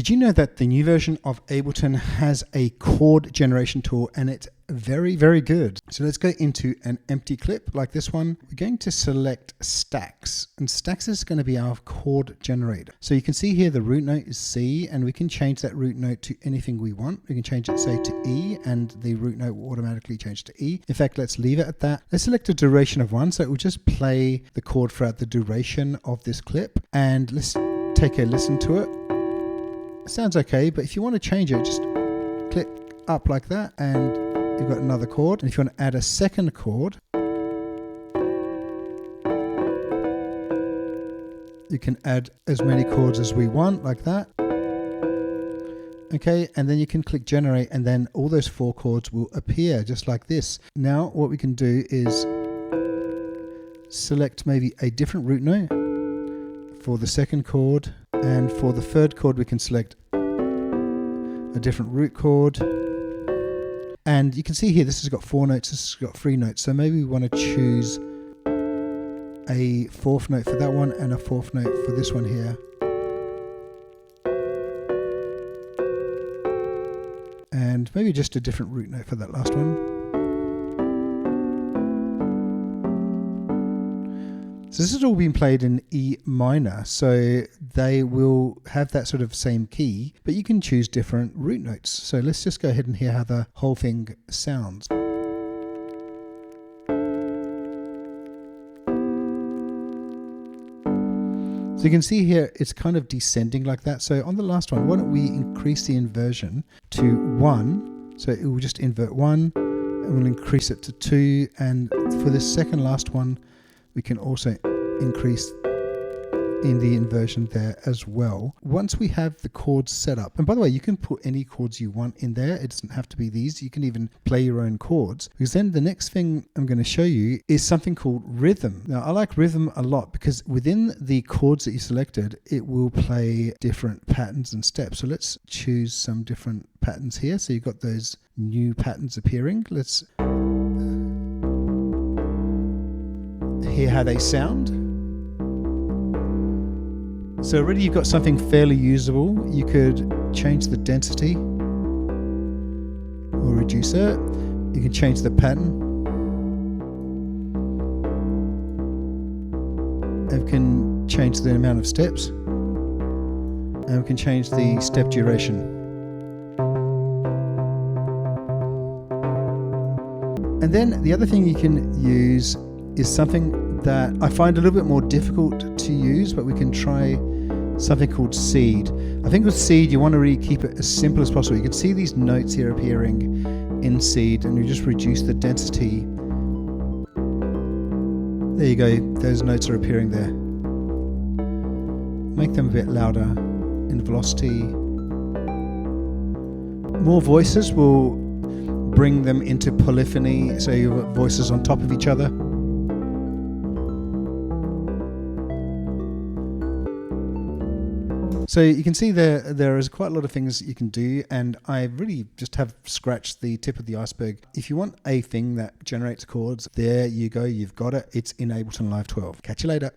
Did you know that the new version of Ableton has a chord generation tool, and it's very, very good? So let's go into an empty clip like this one. We're going to select stacks, and stacks is going to be our chord generator. So you can see here the root note is C, and we can change that root note to anything we want. We can change it, say, to E, and the root note will automatically change to E. In fact, let's leave it at that. Let's select a duration of 1, so it will just play the chord throughout the duration of this clip, and let's take a listen to it. Sounds okay, but if you want to change it, just click up like that and you've got another chord. And if you want to add a second chord, you can add as many chords as we want like that. Okay, and then you can click generate, and then all those 4 chords will appear just like this. Now what we can do is select maybe a different root note for the second chord, and for the third chord we can select a different root chord. And you can see here this has got 4 notes, this has got 3 notes, so maybe we want to choose a 4th note for that one and a 4th note for this one here. And maybe just a different root note for that last one. So this has all been played in E minor, so they will have that sort of same key, but you can choose different root notes. So let's just go ahead and hear how the whole thing sounds. So you can see here it's kind of descending like that. So on the last one, why don't we increase the inversion to 1, so it will just invert 1, and we'll increase it to 2, and for this second last one we can also increase in the inversion there as well. Once we have the chords set up, and by the way, you can put any chords you want in there. It doesn't have to be these. You can even play your own chords, because then the next thing I'm going to show you is something called rhythm. Now, I like rhythm a lot because within the chords that you selected, it will play different patterns and steps. So let's choose some different patterns here. So you've got those new patterns appearing. Let's hear how they sound. So already you've got something fairly usable. You could change the density or reduce it. You can change the pattern. And we can change the amount of steps. And we can change the step duration. And then the other thing you can use is something that I find a little bit more difficult to use, but we can try something called seed. I think with seed you want to really keep it as simple as possible. You can see these notes here appearing in seed, and you just reduce the density. There you go, those notes are appearing there. Make them a bit louder in velocity. More voices will bring them into polyphony, so you've got voices on top of each other. So you can see there is quite a lot of things you can do, and I really just have scratched the tip of the iceberg. If you want a thing that generates chords, there you go, you've got it. It's in Ableton Live 12. Catch you later.